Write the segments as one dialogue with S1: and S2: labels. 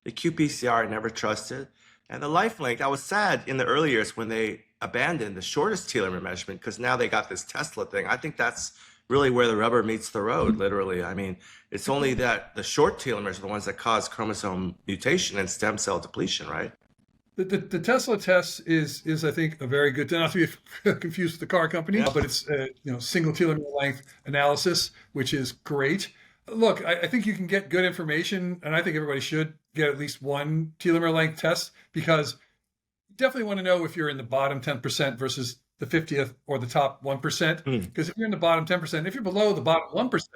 S1: The qPCR I never trusted. And the life length, I was sad in the early years when they abandoned the shortest telomere measurement because now they got this Tesla thing. I think that's really where the rubber meets the road, literally. I mean, it's only that the short telomeres are the ones that cause chromosome mutation and stem cell depletion, right?
S2: The Tesla test is I think a very good, not to be confused with the car company,
S1: Yeah.
S2: but it's single telomere length analysis, which is great. Look, I think you can get good information, and I think everybody should get at least one telomere length test because you definitely want to know if you're in the bottom 10% versus the 50th or the top 1%. Because if you're in the bottom 10%, if you're below the bottom 1%,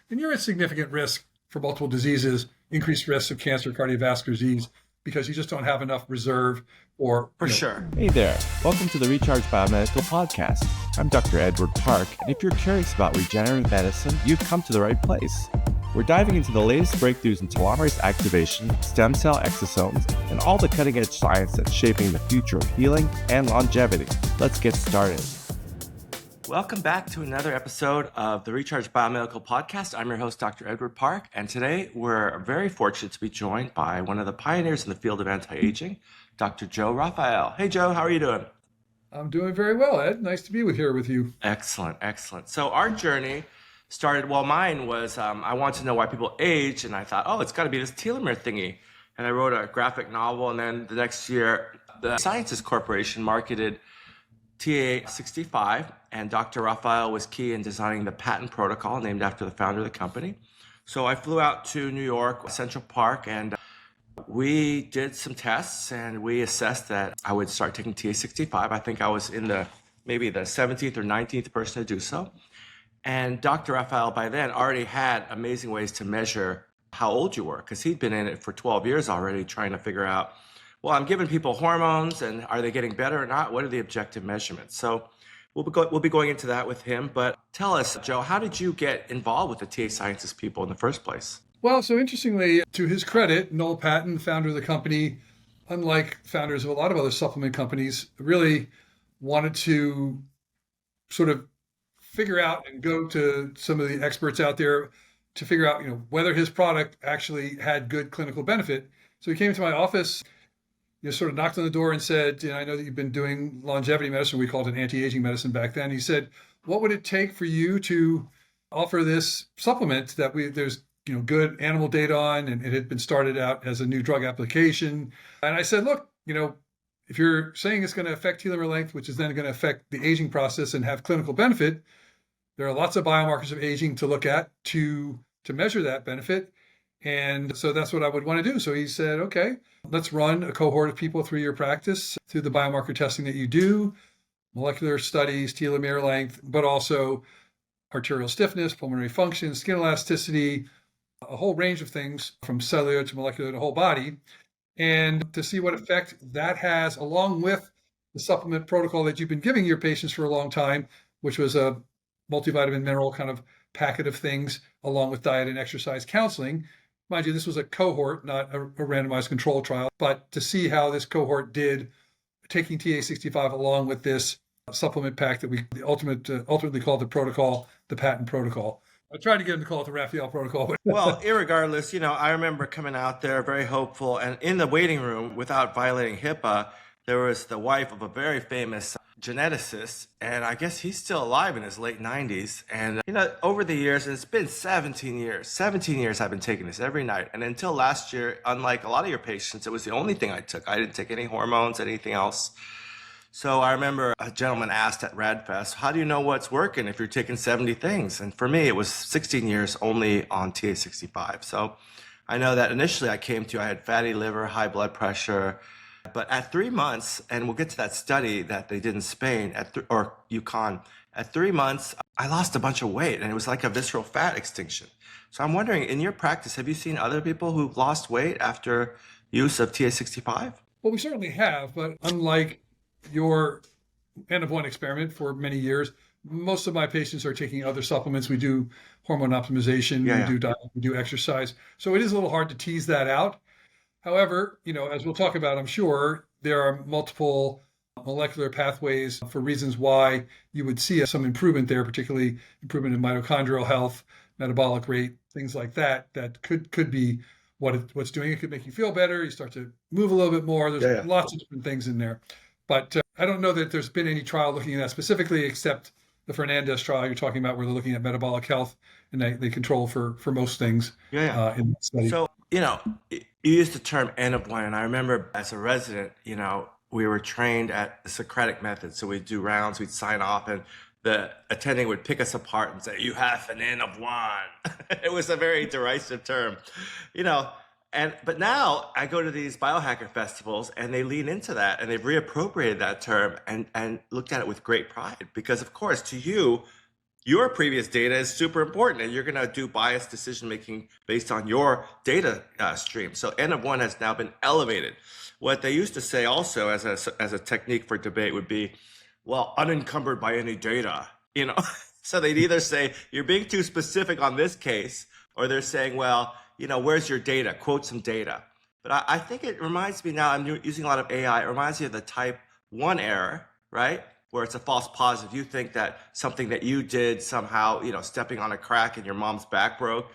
S2: then you're at significant risk for multiple diseases, increased risk of cancer, cardiovascular disease, because you just don't have enough reserve or
S1: For sure.
S3: Hey there, welcome to the Recharge Biomedical podcast. I'm Dr. Edward Park, and if you're curious about regenerative medicine, you've come to the right place. We're diving into the latest breakthroughs in telomerase activation, stem cell exosomes, and all the cutting-edge science that's shaping the future of healing and longevity. Let's get started.
S1: Welcome back to another episode of the Recharge Biomedical Podcast. I'm your host, Dr. Edward Park, and today we're very fortunate to be joined by one of the pioneers in the field of anti-aging, Dr. Joe Raffaele. Hey, Joe, how are you doing?
S2: I'm doing very well, Ed. Nice to be here with you.
S1: Excellent, excellent. So our journey started, mine was, I wanted to know why people age, and I thought, it's got to be this telomere thingy. And I wrote a graphic novel, and then the next year, the Sciences Corporation marketed TA-65, and Dr. Raffaele was key in designing the patent protocol named after the founder of the company. So I flew out to New York, Central Park, and we did some tests, and we assessed that I would start taking TA-65. I think I was in maybe the 17th or 19th person to do so. And Dr. Raffaele by then already had amazing ways to measure how old you were, because he'd been in it for 12 years already trying to figure out, I'm giving people hormones, and are they getting better or not? What are the objective measurements? So we'll be going into that with him. But tell us, Joe, how did you get involved with the TA Sciences people in the first place?
S2: Well, so interestingly, to his credit, Noel Patton, founder of the company, unlike founders of a lot of other supplement companies, really wanted to sort of figure out and go to some of the experts out there to figure out, whether his product actually had good clinical benefit. So he came to my office, sort of knocked on the door and said, I know that you've been doing longevity medicine. We called it anti-aging medicine back then. He said, what would it take for you to offer this supplement that there's good animal data on, and it had been started out as a new drug application. And I said, look, if you're saying it's going to affect telomere length, which is then going to affect the aging process and have clinical benefit, there are lots of biomarkers of aging to look at to measure that benefit. And so that's what I would want to do. So he said, okay, let's run a cohort of people through your practice, through the biomarker testing that you do, molecular studies, telomere length, but also arterial stiffness, pulmonary function, skin elasticity, a whole range of things from cellular to molecular to whole body, and to see what effect that has along with the supplement protocol that you've been giving your patients for a long time, which was a multivitamin mineral kind of packet of things along with diet and exercise counseling. Mind you, this was a cohort, not a randomized control trial, but to see how this cohort did taking TA-65 along with this supplement pack that we ultimately called the protocol, the patent protocol. I tried to get him to call it the Raffaele protocol.
S1: Well, irregardless, I remember coming out there very hopeful, and in the waiting room, without violating HIPAA, there was the wife of a very famous geneticist, and I guess he's still alive in his late 90s. And, over the years, and it's been 17 years I've been taking this every night. And until last year, unlike a lot of your patients, it was the only thing I took. I didn't take any hormones, anything else. So I remember a gentleman asked at RadFest, how do you know what's working if you're taking 70 things? And for me, it was 16 years only on TA-65. So I know that initially I had fatty liver, high blood pressure. But at 3 months, and we'll get to that study that they did in Spain or Yukon, at 3 months, I lost a bunch of weight, and it was like a visceral fat extinction. So I'm wondering, in your practice, have you seen other people who've lost weight after use of TA-65?
S2: Well, we certainly have, but unlike your N of 1 experiment for many years, most of my patients are taking other supplements. We do hormone optimization, we do diet, we do exercise. So it is a little hard to tease that out. However, as we'll talk about, I'm sure there are multiple molecular pathways for reasons why you would see some improvement there, particularly improvement in mitochondrial health, metabolic rate, things like that, that could be what's doing. It could make you feel better. You start to move a little bit more. There's lots of different things in there. But I don't know that there's been any trial looking at that specifically, except the Fernandez trial you're talking about, where they're looking at metabolic health, and they control for most things in that study.
S1: So, you used the term N of one, and I remember as a resident, we were trained at the Socratic method. So we'd do rounds, we'd sign off, and the attending would pick us apart and say, "You have an N of one." It was a very derisive term, but now I go to these biohacker festivals and they lean into that and they've reappropriated that term and looked at it with great pride, because of course to you, your previous data is super important and you're going to do biased decision making based on your data stream. So N of one has now been elevated. What they used to say also as a technique for debate would be, well, unencumbered by any data, So they'd either say you're being too specific on this case, or they're saying, well, where's your data? Quote some data. But I think it reminds me now, I'm using a lot of AI, it reminds me of the type 1 error, right? Where it's a false positive. You think that something that you did somehow, stepping on a crack and your mom's back broke,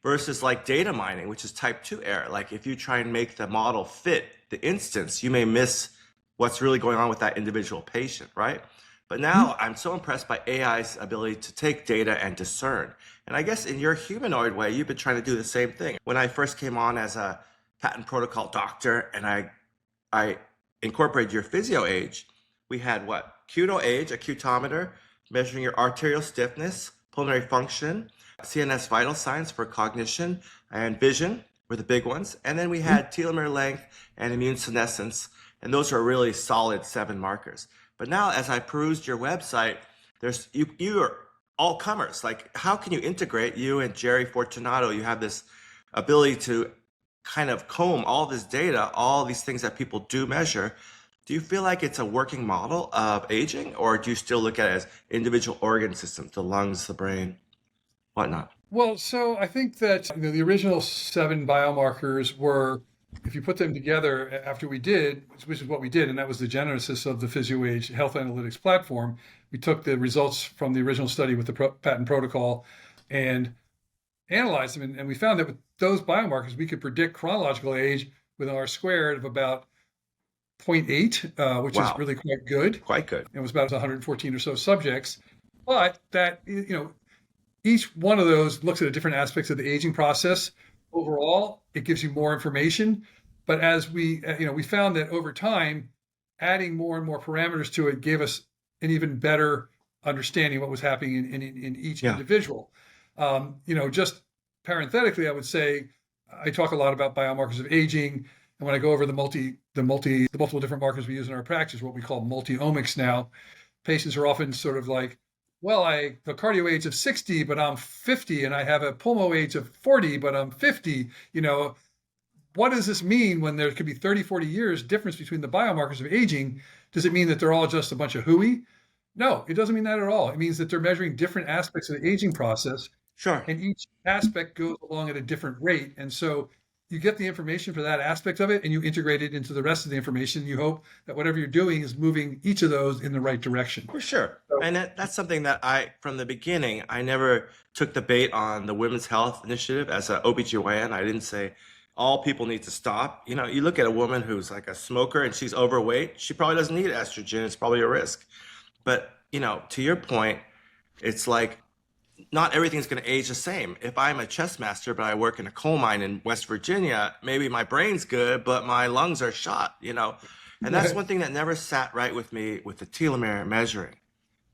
S1: versus like data mining, which is type 2 error. Like if you try and make the model fit the instance, you may miss what's really going on with that individual patient, right? But now I'm so impressed by AI's ability to take data and discern. And I guess in your humanoid way, you've been trying to do the same thing. When I first came on as a patent protocol doctor and I incorporated your PhysioAge, we had qAge, a cutometer, measuring your arterial stiffness, pulmonary function, CNS vital signs for cognition, and vision were the big ones. And then we had telomere length and immune senescence. And those are really solid 7 markers. But now as I perused your website, you are all comers. Like, how can you integrate, you and Jerry Fortunato, you have this ability to kind of comb all this data, all these things that people do measure. Do you feel like it's a working model of aging, or do you still look at it as individual organ systems, the lungs, the brain, whatnot?
S2: Well, so I think that the original 7 biomarkers were, if you put them together after we did, which is what we did, and that was the genesis of the PhysioAge health analytics platform, we took the results from the original study with the patent protocol and analyzed them, and we found that with those biomarkers, we could predict chronological age with an R squared of about 0.8, which is really quite good.
S1: Quite good.
S2: It was about 114 or so subjects, but that, each one of those looks at different aspects of the aging process. Overall, it gives you more information. But as we found that over time, adding more and more parameters to it gave us an even better understanding of what was happening in each individual. Just parenthetically, I would say I talk a lot about biomarkers of aging. And when I go over the multiple different markers we use in our practice, what we call multi-omics now, patients are often sort of like, well, I have a cardio age of 60, but I'm 50, and I have a pulmo age of 40, but I'm 50. What does this mean when there could be 30, 40 years difference between the biomarkers of aging? Does it mean that they're all just a bunch of hooey? No, it doesn't mean that at all. It means that they're measuring different aspects of the aging process.
S1: Sure.
S2: And each aspect goes along at a different rate. And so you get the information for that aspect of it and you integrate it into the rest of the information. You hope that whatever you're doing is moving each of those in the right direction.
S1: For sure. And that's something that from the beginning, I never took the bait on the Women's Health Initiative as an OBGYN. I didn't say all people need to stop. You look at a woman who's like a smoker and she's overweight, she probably doesn't need estrogen. It's probably a risk. But, to your point, it's like, not everything's going to age the same. If I'm a chess master, but I work in a coal mine in West Virginia, maybe my brain's good, but my lungs are shot, And that's one thing that never sat right with me with the telomere measuring.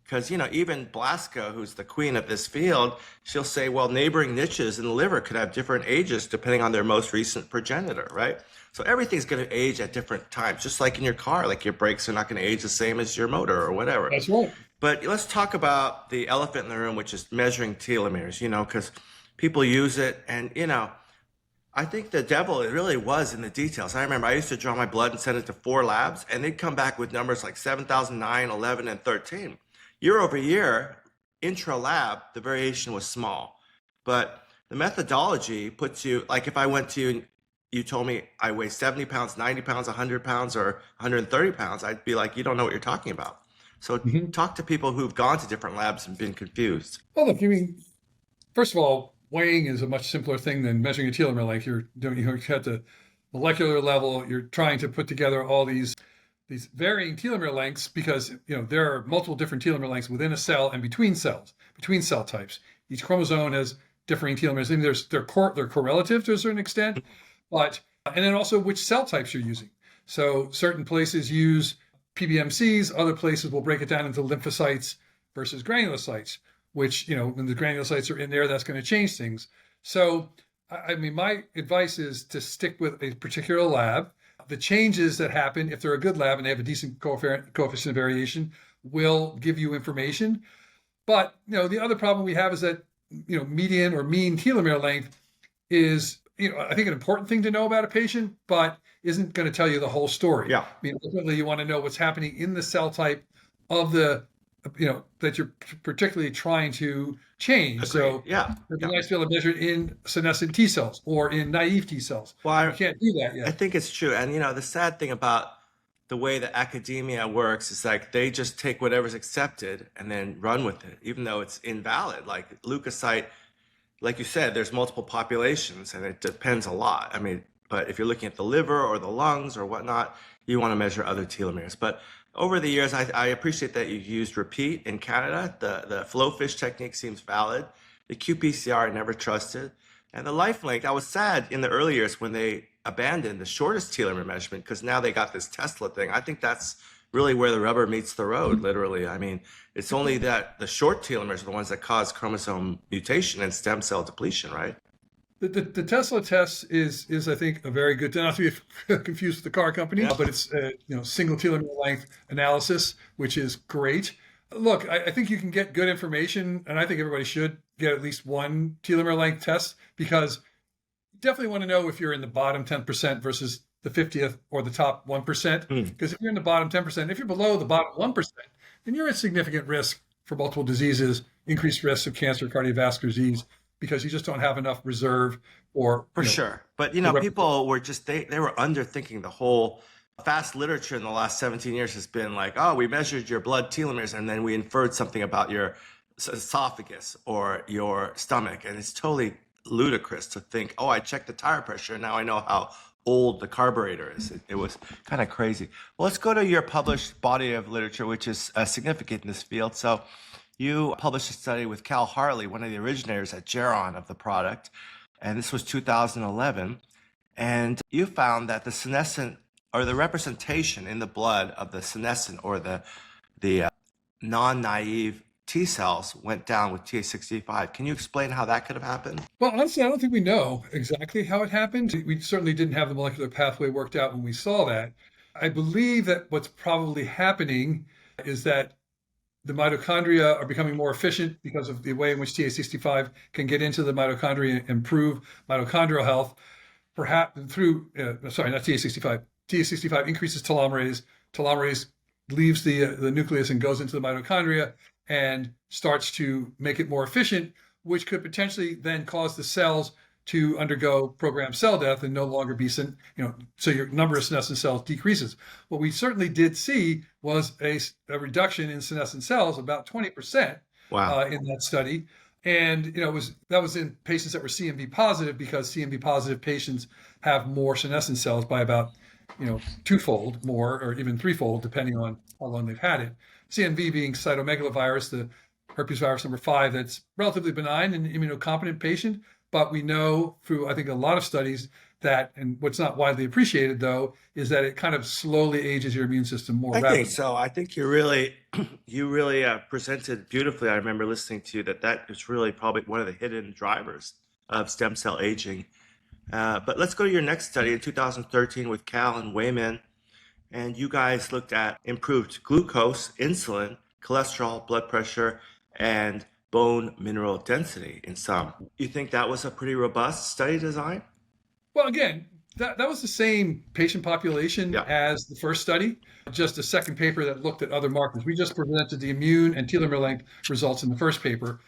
S1: Because, even Blasko, who's the queen of this field, she'll say, well, neighboring niches in the liver could have different ages depending on their most recent progenitor, right? So everything's going to age at different times, just like in your car, like your brakes are not going to age the same as your motor or whatever.
S2: That's right.
S1: But let's talk about the elephant in the room, which is measuring telomeres, because people use it. And, I think the devil, it really was in the details. I remember I used to draw my blood and send it to 4 labs, and they'd come back with numbers like 7,009, 11, and 13. Year over year, intra-lab, the variation was small. But the methodology puts you, like if I went to you and you told me I weigh 70 pounds, 90 pounds, 100 pounds, or 130 pounds, I'd be like, you don't know what you're talking about. So talk to people who've gone to different labs and been confused.
S2: Well, look, first of all, weighing is a much simpler thing than measuring a telomere length. You're at the molecular level. You're trying to put together all these varying telomere lengths because there are multiple different telomere lengths within a cell and between cells, between cell types. Each chromosome has differing telomeres. I mean, they're correlative to a certain extent, and then also which cell types you're using. So certain places use PBMCs, other places will break it down into lymphocytes versus granulocytes, which, when the granulocytes are in there, that's going to change things. So, I mean, my advice is to stick with a particular lab. The changes that happen, if they're a good lab and they have a decent coefficient of variation, will give you information. But, the other problem we have is that, median or mean telomere length is, I think an important thing to know about a patient, but isn't going to tell you the whole story.
S1: Yeah.
S2: I mean, ultimately, you want to know what's happening in the cell type of the, that you're particularly trying to change.
S1: Agreed.
S2: So it'd be nice to be able to measure it in senescent T cells or in naive T cells.
S1: Well,
S2: you can't do that yet.
S1: I think it's true. And, the sad thing about the way that academia works is like they just take whatever's accepted and then run with it, even though it's invalid. Like leukocyte, like you said, there's multiple populations and it depends a lot. I mean, but if you're looking at the liver or the lungs or whatnot, you want to measure other telomeres. But over the years, I appreciate that you used repeat in Canada. The flowfish technique seems valid. The qPCR I never trusted. And the life length, I was sad in the early years when they abandoned the shortest telomere measurement because now they got this Tesla thing. I think that's really where the rubber meets the road, literally. I mean, it's only that the short telomeres are the ones that cause chromosome mutation and stem cell depletion, right?
S2: The Tesla test is I think a very good, not to be confused with the car company, but it's single telomere length analysis, which is great. Look, I think you can get good information, and I think everybody should get at least one telomere length test because you definitely want to know if you're in the bottom 10% versus the 50th or the top 1%. Because if you're in the bottom 10%, if you're below the bottom 1%, then you're at significant risk for multiple diseases, increased risk of cancer, cardiovascular disease, because you just don't have enough reserve or
S1: sure. But people were just they were underthinking the whole fast literature in the last 17 years has been like, oh, we measured your blood telomeres and then we inferred something about your esophagus or your stomach. And it's totally ludicrous to think, oh, I checked the tire pressure. Now I know how old the carburetor is. It was kind of crazy. Well, let's go to your published body of literature, which is significant in this field. So you published a study with Cal Hartley, one of the originators at Geron of the product, and this was 2011. And you found that the senescent, or the representation in the blood of the senescent or the non-naive T cells went down with TA-65. Can you explain how that could have happened?
S2: Well, honestly, I don't think we know exactly how it happened. We certainly didn't have the molecular pathway worked out when we saw that. I believe that what's probably happening is that the mitochondria are becoming more efficient because of the way in which TA-65 can get into the mitochondria and improve mitochondrial health, perhaps through, not TA-65. TA-65 increases telomerase. Telomerase leaves the nucleus and goes into the mitochondria and starts to make it more efficient, which could potentially then cause the cells to undergo programmed cell death and no longer be, so your number of senescent cells decreases. What we certainly did see was a reduction in senescent cells, about 20%.
S1: Wow.
S2: In that study. And that was in patients that were CMV positive because CMV positive patients have more senescent cells by about twofold more or even threefold, depending on how long they've had it. CMV being cytomegalovirus, the herpes virus number 5, that's relatively benign in an immunocompetent patient. But we know through, I think, a lot of studies that, and what's not widely appreciated, though, is that it kind of slowly ages your immune system more rapidly.
S1: I think so. I think you really presented beautifully. I remember listening to you that is really probably one of the hidden drivers of stem cell aging. But let's go to your next study in 2013 with Cal and Wayman. And you guys looked at improved glucose, insulin, cholesterol, blood pressure, and bone mineral density in some. You think that was a pretty robust study design?
S2: Well, again, that was the same patient population as the first study, just a second paper that looked at other markers. We just presented the immune and telomere length results in the first paper.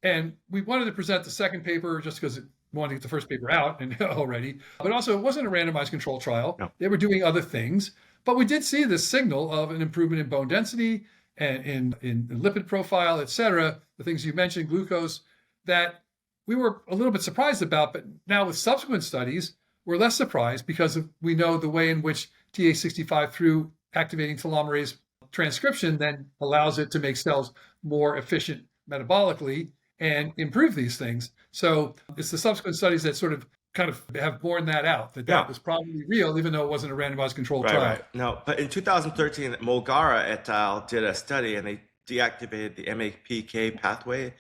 S2: And we wanted to present the second paper just because we wanted to get the first paper out and already. But also, it wasn't a randomized control trial. No. They were doing other things. But we did see this signal of an improvement in bone density and in lipid profile, et cetera, the things you mentioned, glucose, that we were a little bit surprised about, but now with subsequent studies, we're less surprised because we know the way in which TA-65 through activating telomerase transcription then allows it to make cells more efficient metabolically and improve these things. So it's the subsequent studies that sort of kind of have borne that out, that was probably real, even though it wasn't a randomized controlled trial.
S1: Right. No, but in 2013, Mulgara et al. Did a study and they deactivated the MAPK pathway,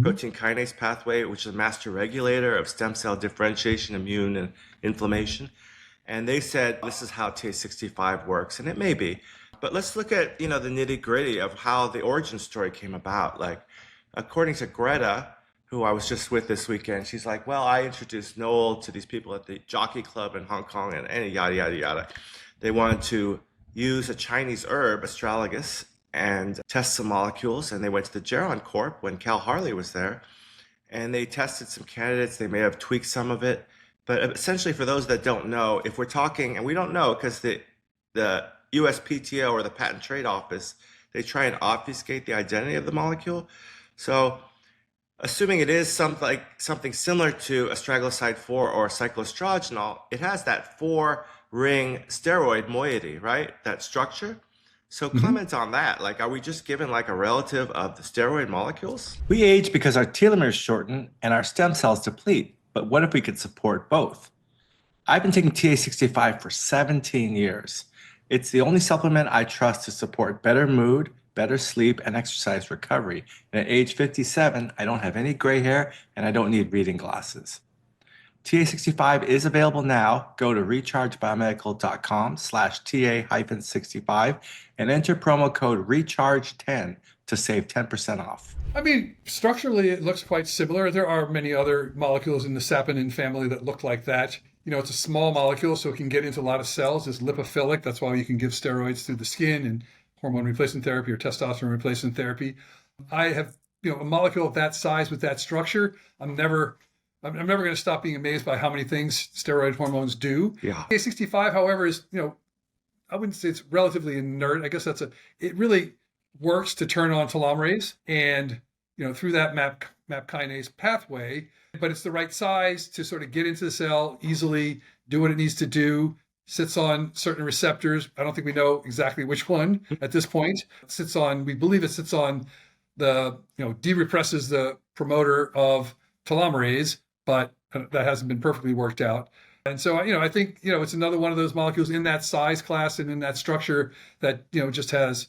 S1: protein kinase pathway, which is a master regulator of stem cell differentiation, immune and inflammation. And they said this is how TA-65 works, and it may be. But let's look at, the nitty-gritty of how the origin story came about. Like, according to Greta, who I was just with this weekend, she's like, well, I introduced Noel to these people at the Jockey Club in Hong Kong and yada, yada, yada. They wanted to use a Chinese herb, astragalus, and test some molecules. And they went to the Geron Corp when Cal Harley was there. And they tested some candidates. They may have tweaked some of it. But essentially, for those that don't know, if we're talking, and we don't know because the USPTO or the Patent Trade Office, they try and obfuscate the identity of the molecule. So assuming it is something similar to astragaloside 4 or cycloestragenol, it has that 4-ring steroid moiety, right? That structure. So comment on that. Like, are we just given like a relative of the steroid molecules? We age because our telomeres shorten and our stem cells deplete. But what if we could support both? I've been taking TA-65 for 17 years. It's the only supplement I trust to support better mood, better sleep, and exercise recovery. And at age 57, I don't have any gray hair and I don't need reading glasses. TA-65 is available now. Go to rechargebiomedical.com/TA-65 and enter promo code RECHARGE10 to save 10% off.
S2: I mean, structurally, it looks quite similar. There are many other molecules in the saponin family that look like that. It's a small molecule, so it can get into a lot of cells. It's lipophilic. That's why you can give steroids through the skin and hormone replacement therapy or testosterone replacement therapy. I have, a molecule of that size with that structure. I'm never going to stop being amazed by how many things steroid hormones do.
S1: Yeah.
S2: TA-65, however, is, I wouldn't say it's relatively inert. I guess it really works to turn on telomerase and, through that MAP kinase pathway, but it's the right size to sort of get into the cell easily, do what it needs to do, sits on certain receptors. I don't think we know exactly which one at this point. We believe it sits on de-represses the promoter of telomerase, but that hasn't been perfectly worked out. And so, I think, it's another one of those molecules in that size class and in that structure that, just has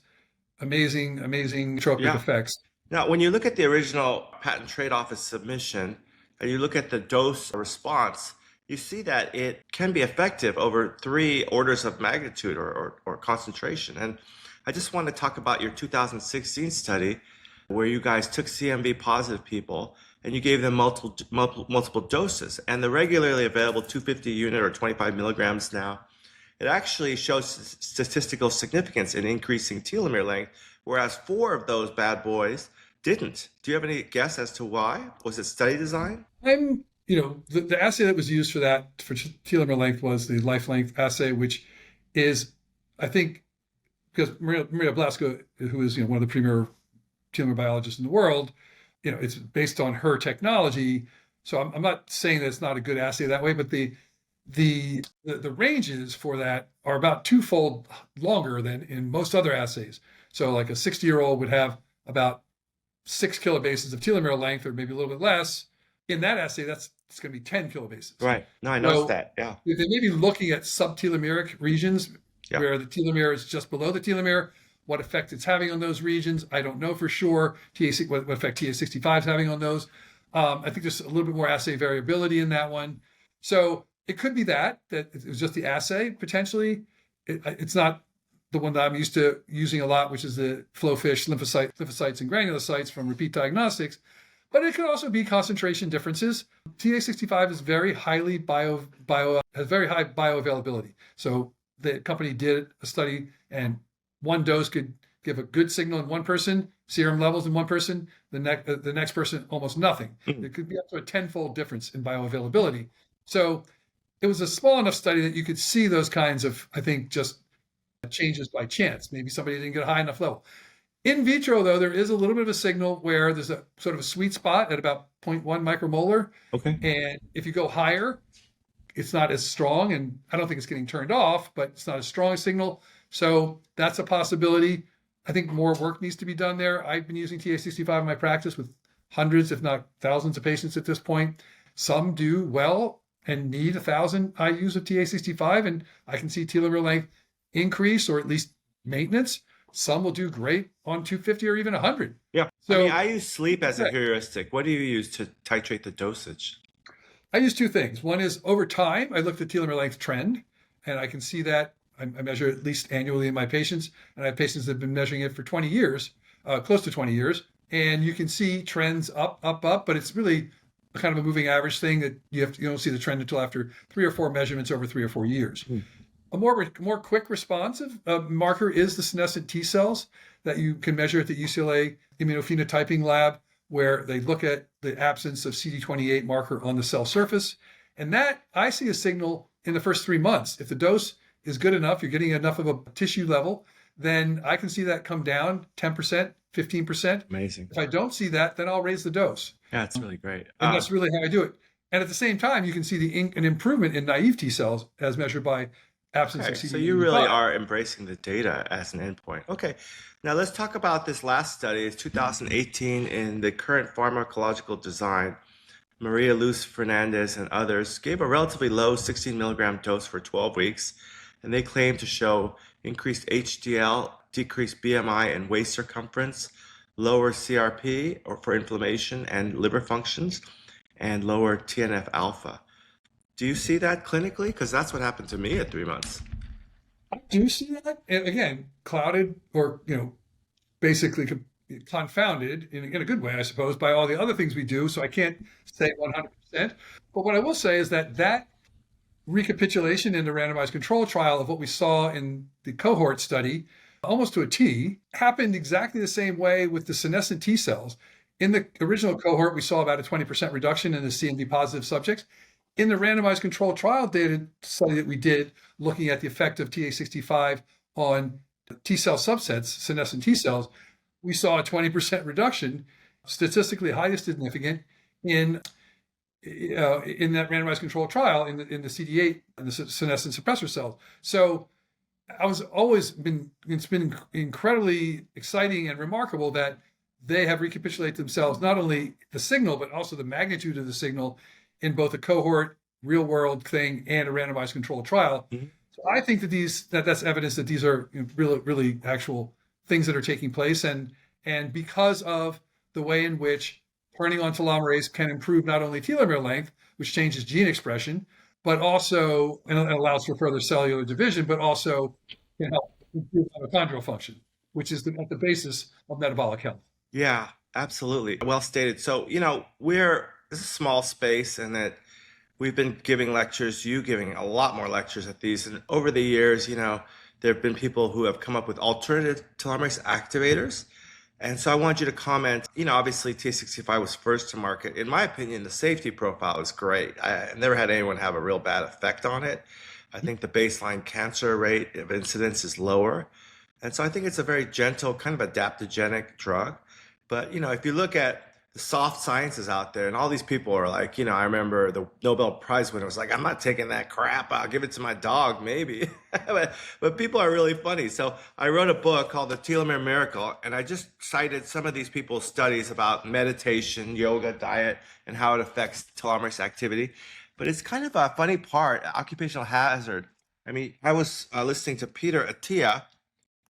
S2: amazing tropic effects.
S1: Now, when you look at the original Patent Trade Office submission and you look at the dose response, you see that it can be effective over 3 orders of magnitude or concentration. And I just want to talk about your 2016 study where you guys took CMV positive people and you gave them multiple doses. And the regularly available 250 unit or 25 milligrams now, it actually shows statistical significance in increasing telomere length, whereas 4 of those bad boys didn't. Do you have any guess as to why? Was it study design?
S2: The assay that was used for telomere length was the life length assay, which is, I think, because Maria Blasco, who is one of the premier telomere biologists in the world, it's based on her technology. So I'm not saying that it's not a good assay that way, but the ranges for that are about 2-fold longer than in most other assays. So like a 60-year-old would have about 6 kilobases of telomere length, or maybe a little bit less. In that assay, it's going to be 10 kilobases.
S1: Right. No, I noticed that. Yeah.
S2: They may be looking at subtelomeric regions where the telomere is just below the telomere. What effect it's having on those regions, I don't know for sure. What effect TA-65 is having on those. I think there's a little bit more assay variability in that one. So it could be that it was just the assay potentially. It's not the one that I'm used to using a lot, which is the flowfish lymphocytes and granulocytes from repeat diagnostics. But it could also be concentration differences. TA-65 is very highly has very high bioavailability. So the company did a study, and one dose could give a good signal in one person, serum levels in one person, the next person almost nothing. It could be up to a 10-fold difference in bioavailability. So it was a small enough study that you could see those kinds of, I think, just changes by chance. Maybe somebody didn't get a high enough level. In vitro, though, there is a little bit of a signal where there's a sort of a sweet spot at about 0.1 micromolar.
S3: Okay.
S2: And if you go higher, it's not as strong. And I don't think it's getting turned off, but it's not a strong signal. So that's a possibility. I think more work needs to be done there. I've been using TA-65 in my practice with hundreds, if not thousands of patients at this point. Some do well and need 1,000 IUs of TA-65, and I can see telomere length increase or at least maintenance. Some will do great on 250 or even 100.
S1: Yeah.
S2: So
S1: I mean, I use sleep as a heuristic. What do you use to titrate the dosage?
S2: I use two things. One is over time, I look at the telomere length trend, and I can see that I measure at least annually in my patients, and I have patients that have been measuring it for 20 years, close to 20 years. And you can see trends up, but it's really kind of a moving average thing that you don't see the trend until after 3 or 4 measurements over 3 or 4 years. A more quick responsive marker is the senescent T cells that you can measure at the UCLA immunophenotyping lab, where they look at the absence of CD28 marker on the cell surface. And that I see a signal in the first 3 months. If the dose is good enough, you're getting enough of a tissue level, then I can see that come down 10%, 15%.
S3: Amazing.
S2: If I don't see that, then I'll raise the dose.
S3: Yeah, it's really great.
S2: And that's really how I do it. And at the same time, you can see an improvement in naive T cells as measured by absence of CD.
S1: So you really are embracing the data as an endpoint. Okay. Now let's talk about this last study. It's 2018 in the current pharmacological design. Maria Luz Fernandez and others gave a relatively low 16 milligram dose for 12 weeks, and they claimed to show increased HDL, decreased BMI and waist circumference, lower CRP or for inflammation and liver functions, and lower TNF alpha. Do you see that clinically? Because that's what happened to me at 3 months.
S2: I do see that. And again, clouded or, basically confounded in a good way, I suppose, by all the other things we do. So I can't say 100%. But what I will say is that recapitulation in the randomized control trial of what we saw in the cohort study, almost to a T, happened exactly the same way with the senescent T cells. In the original cohort, we saw about a 20% reduction in the CNV positive subjects. In the randomized control trial data study that we did, looking at the effect of TA-65 on T cell subsets, senescent T cells, we saw a 20% reduction, statistically highly significant in that randomized control trial in the CD8 and the senescent suppressor cells. So it's been incredibly exciting and remarkable that they have recapitulated themselves, not only the signal, but also the magnitude of the signal in both a cohort, real world thing and a randomized controlled trial. Mm-hmm. So I think that that's evidence that these are really actual things that are taking place. And because of the way in which turning on telomerase can improve not only telomere length, which changes gene expression, but also, and allows for further cellular division, but also can help improve mitochondrial function, which is at the basis of metabolic health.
S1: Yeah, absolutely. Well stated. So, this is a small space, and that we've been giving lectures, you giving a lot more lectures at these. And over the years, there have been people who have come up with alternative telomerase activators. And so I want you to comment, obviously TA-65 was first to market. In my opinion, the safety profile is great. I never had anyone have a real bad effect on it. I think the baseline cancer rate of incidence is lower. And so I think it's a very gentle, kind of adaptogenic drug. But, if you look at the soft sciences out there, and all these people are like, I remember the Nobel Prize winner was like, I'm not taking that crap. I'll give it to my dog, maybe. but people are really funny. So I wrote a book called The Telomere Miracle, and I just cited some of these people's studies about meditation, yoga, diet, and how it affects telomerase activity. But it's kind of a funny part, occupational hazard. I mean, I was listening to Peter Attia,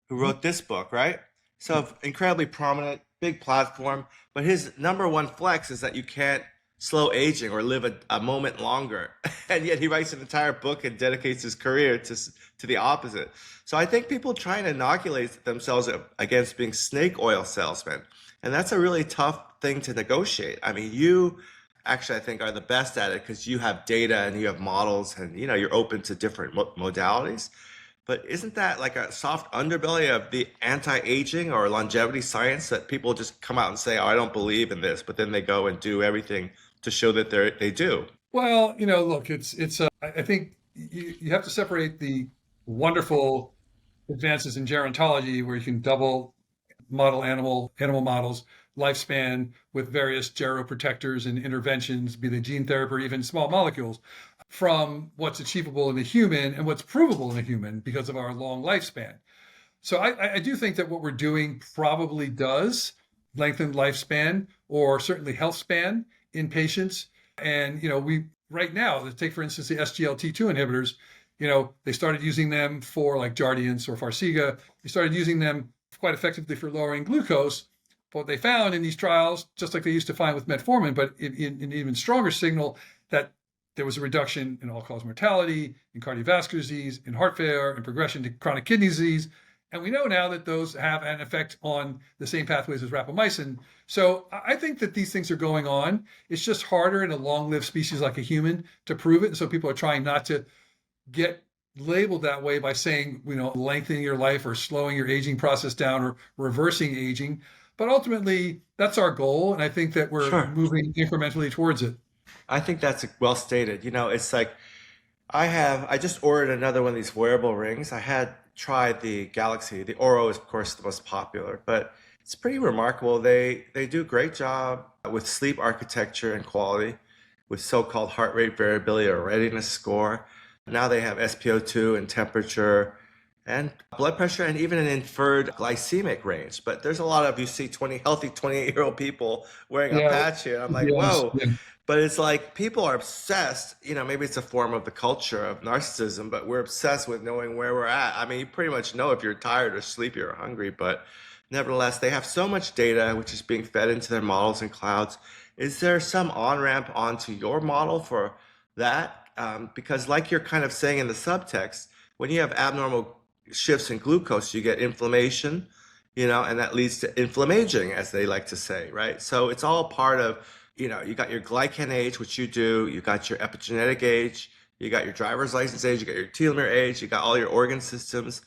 S1: who wrote this book, right? So incredibly prominent, big platform, but his number one flex is that you can't slow aging or live a moment longer. And yet he writes an entire book and dedicates his career to the opposite. So I think people try and inoculate themselves against being snake oil salesmen. And that's a really tough thing to negotiate. I mean, you actually, I think, are the best at it because you have data and you have models and, you're open to different modalities. But isn't that like a soft underbelly of the anti-aging or longevity science that people just come out and say, oh, I don't believe in this, but then they go and do everything to show that they do?
S2: Well, look, I think you have to separate the wonderful advances in gerontology where you can double model animal models lifespan with various geroprotectors and interventions, be they gene therapy or even small molecules, from what's achievable in a human and what's provable in a human because of our long lifespan. So I do think that what we're doing probably does lengthen lifespan or certainly health span in patients. And, we right now, let's take, for instance, the SGLT2 inhibitors, they started using them for like Jardiance or Farxiga. They started using them quite effectively for lowering glucose. But what they found in these trials, just like they used to find with metformin, but in an even stronger signal, that there was a reduction in all-cause mortality, in cardiovascular disease, in heart failure, in progression to chronic kidney disease. And we know now that those have an effect on the same pathways as rapamycin. So I think that these things are going on. It's just harder in a long-lived species like a human to prove it. And so people are trying not to get labeled that way by saying, lengthening your life or slowing your aging process down or reversing aging. But ultimately, that's our goal. And I think that we're moving incrementally towards it.
S1: I think that's well stated. It's like I just ordered another one of these wearable rings. I had tried the Galaxy. The Oro is, of course, the most popular, but it's pretty remarkable. They do a great job with sleep architecture and quality, with so-called heart rate variability or readiness score. Now they have SpO2 and temperature and blood pressure and even an inferred glycemic range. But there's a lot of, you see 28-year-old people wearing a patch here. I'm like, whoa. Yeah. But it's like people are obsessed, maybe it's a form of the culture of narcissism, but we're obsessed with knowing where we're at. I mean, you pretty much know if you're tired or sleepy or hungry, but nevertheless, they have so much data which is being fed into their models and clouds. Is there some on-ramp onto your model for that? Because like you're kind of saying in the subtext, when you have abnormal shifts in glucose, you get inflammation, and that leads to inflammaging, as they like to say, right? So it's all part of, you got your glycan age, which you do, you got your epigenetic age, you got your driver's license age, you got your telomere age, you got all your organ systems.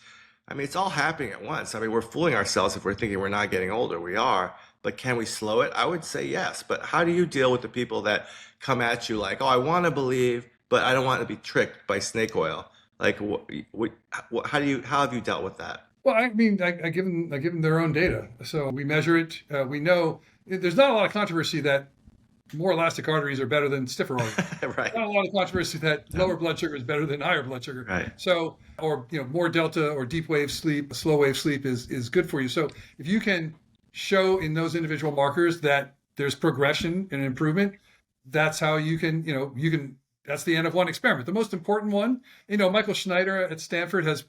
S1: I mean, it's all happening at once. I mean, we're fooling ourselves if we're thinking we're not getting older. We are, but can we slow it? I would say yes. But how do you deal with the people that come at you like, oh, I want to believe, but I don't want to be tricked by snake oil? Like, how have you dealt with that?
S2: Well, I mean, I give them their own data. So we measure it. We know there's not a lot of controversy that more elastic arteries are better than stiffer arteries.
S1: Right.
S2: Not a lot of controversy that lower blood sugar is better than higher blood sugar.
S1: Right.
S2: So, or more delta or deep wave sleep, slow wave sleep is good for you. So if you can show in those individual markers that there's progression and improvement, that's how you can, that's the end of one experiment. The most important one, Michael Schneider at Stanford has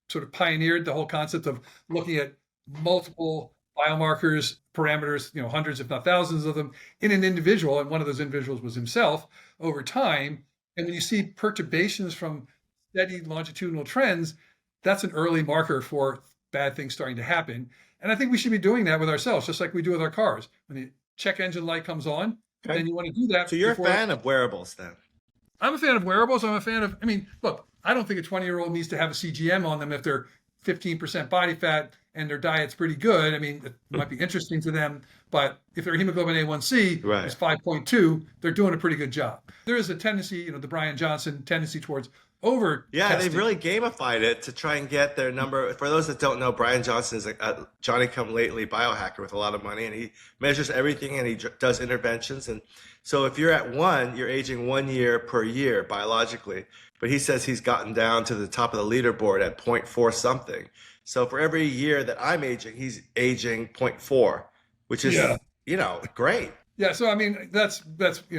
S2: sort of pioneered the whole concept of looking at multiple biomarkers, parameters, hundreds, if not thousands of them in an individual. And one of those individuals was himself over time. And when you see perturbations from steady longitudinal trends, that's an early marker for bad things starting to happen. And I think we should be doing that with ourselves, just like we do with our cars. When the check engine light comes on, then you want to do that.
S1: So you're a fan of wearables then?
S2: I'm a fan of wearables. I'm a fan of, look, I don't think a 20-year-old needs to have a CGM on them if they're 15% body fat and their diet's pretty good. I mean, it might be interesting to them, but if their hemoglobin A1C is 5.2, they're doing a pretty good job. There is a tendency, the Brian Johnson tendency towards over
S1: Yeah, they've really gamified it to try and get their number. For those that don't know, Brian Johnson is a Johnny-come-lately biohacker with a lot of money, and he measures everything and he does interventions. And so if you're at 1, you're aging 1 year per year biologically. But he says he's gotten down to the top of the leaderboard at 0.4 something. So for every year that I'm aging, he's aging 0.4, which is, great.
S2: Yeah. So, that's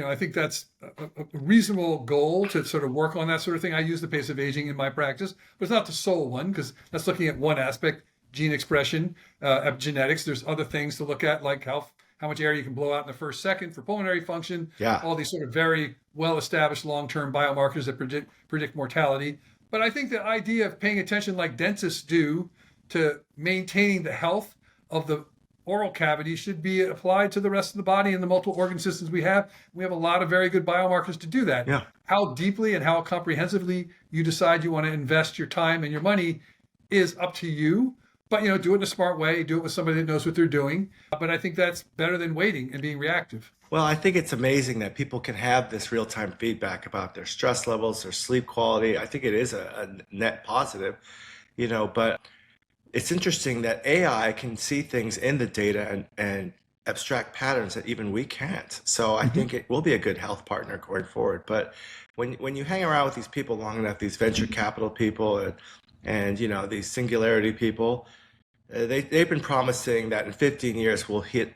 S2: I think that's a reasonable goal to sort of work on that sort of thing. I use the pace of aging in my practice, but it's not the sole one because that's looking at one aspect, gene expression, epigenetics. There's other things to look at, like how much air you can blow out in the first second for pulmonary function.
S1: Yeah.
S2: All these sort of very well-established long-term biomarkers that predict mortality. But I think the idea of paying attention like dentists do to maintaining the health of the oral cavity should be applied to the rest of the body and the multiple organ systems we have. We have a lot of very good biomarkers to do that.
S1: Yeah.
S2: How deeply and how comprehensively you decide you want to invest your time and your money is up to you. But, do it in a smart way, do it with somebody that knows what they're doing. But I think that's better than waiting and being reactive.
S1: Well, I think it's amazing that people can have this real-time feedback about their stress levels, their sleep quality. I think it is a net positive, but it's interesting that AI can see things in the data and abstract patterns that even we can't. So I think it will be a good health partner going forward. But when you hang around with these people long enough, these venture capital people and these singularity people, they've been promising that in 15 years we'll hit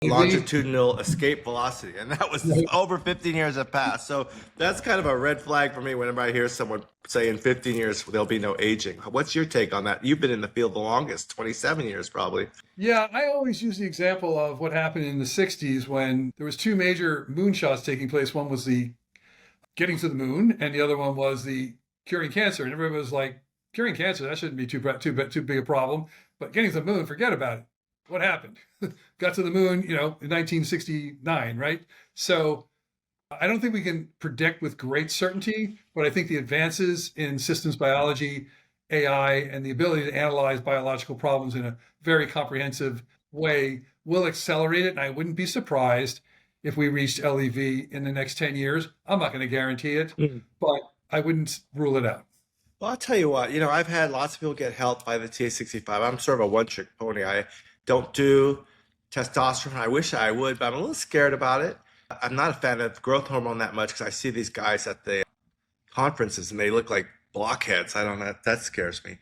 S1: longitudinal escape velocity, and that was over 15 years have passed. So that's kind of a red flag for me whenever I hear someone say in 15 years there'll be no aging. What's your take on that? You've been in the field the longest, 27 years probably.
S2: Yeah, I always use the example of what happened in the 60s when there was two major moonshots taking place. One was the getting to the moon, and the other one was the curing cancer. And everybody was like, curing cancer, that shouldn't be too big a problem. But getting to the moon, forget about it. What happened? Got to the moon, in 1969, right? So I don't think we can predict with great certainty, but I think the advances in systems biology, AI, and the ability to analyze biological problems in a very comprehensive way will accelerate it. And I wouldn't be surprised if we reached LEV in the next 10 years. I'm not going to guarantee it, but I wouldn't rule it out.
S1: Well, I'll tell you what, I've had lots of people get helped by the TA-65. I'm sort of a one-trick pony. I don't do testosterone. I wish I would, but I'm a little scared about it. I'm not a fan of growth hormone that much because I see these guys at the conferences and they look like blockheads. I don't know. That scares me.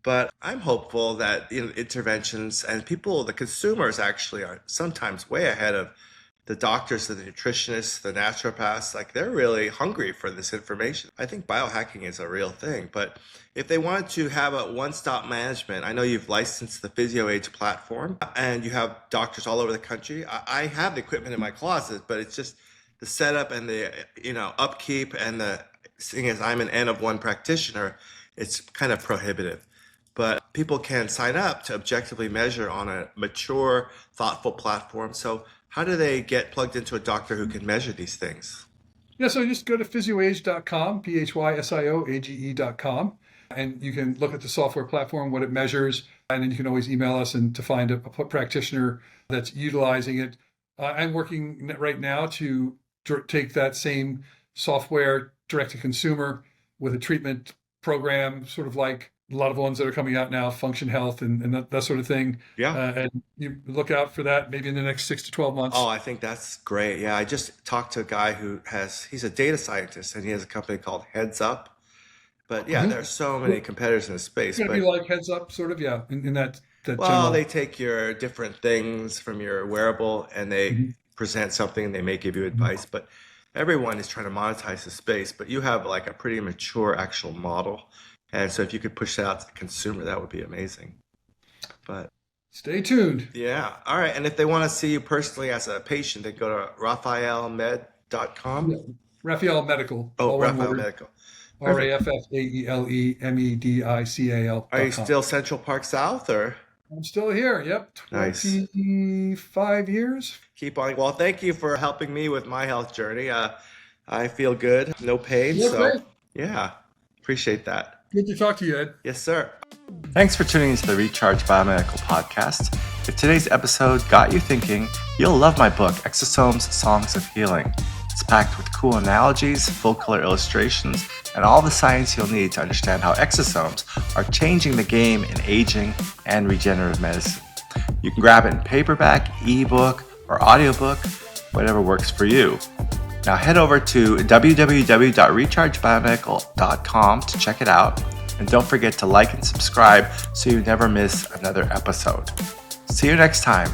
S1: But I'm hopeful that interventions and people, the consumers actually are sometimes way ahead of the doctors, the nutritionists, the naturopaths. Like they're really hungry for this information. I think biohacking is a real thing. But if they wanted to have a one-stop management, I know you've licensed the PhysioAge platform and you have doctors all over the country. I have the equipment in my closet, but it's just the setup and the upkeep and the seeing as I'm an N of one practitioner, it's kind of prohibitive. But people can sign up to objectively measure on a mature, thoughtful platform. So how do they get plugged into a doctor who can measure these things?
S2: Yeah, so just go to physioage.com, physioage.com, and you can look at the software platform, what it measures, and then you can always email us and to find a practitioner that's utilizing it. I'm working right now to take that same software direct to consumer with a treatment program, sort of like a lot of ones that are coming out now, Function Health and that sort of thing.
S1: Yeah.
S2: And you look out for that maybe in the next 6 to 12 months.
S1: Oh, I think that's great. Yeah, I just talked to a guy he's a data scientist and he has a company called Heads Up. But yeah, there are so many competitors in the space.
S2: It's going to be like Heads Up, sort of, yeah, in that
S1: well,
S2: general.
S1: they take your different things from your wearable and they present something and they may give you advice. But everyone is trying to monetize the space. But you have like a pretty mature actual model. And so if you could push that out to the consumer, that would be amazing. But
S2: stay tuned.
S1: Yeah. All right. And if they want to see you personally as a patient, they go to raffaelemed.com.
S2: Yeah. Raffaele Medical.
S1: Oh, Raffaele Medical.
S2: RAFFAELEMEDICAL.
S1: Are you still Central Park South or?
S2: I'm still here. Yep. 25 years.
S1: Keep on. Well, thank you for helping me with my health journey. I feel good. No pain.
S2: You're
S1: so
S2: great.
S1: Yeah, appreciate that.
S2: Good to talk to you, Ed.
S1: Yes, sir.
S3: Thanks for tuning into the Recharge Biomedical podcast. If today's episode got you thinking, you'll love my book, Exosomes Songs of Healing. It's packed with cool analogies, full color illustrations, and all the science you'll need to understand how exosomes are changing the game in aging and regenerative medicine. You can grab it in paperback, ebook, or audiobook, whatever works for you. Now head over to www.rechargebiomedical.com to check it out. And don't forget to like and subscribe so you never miss another episode. See you next time.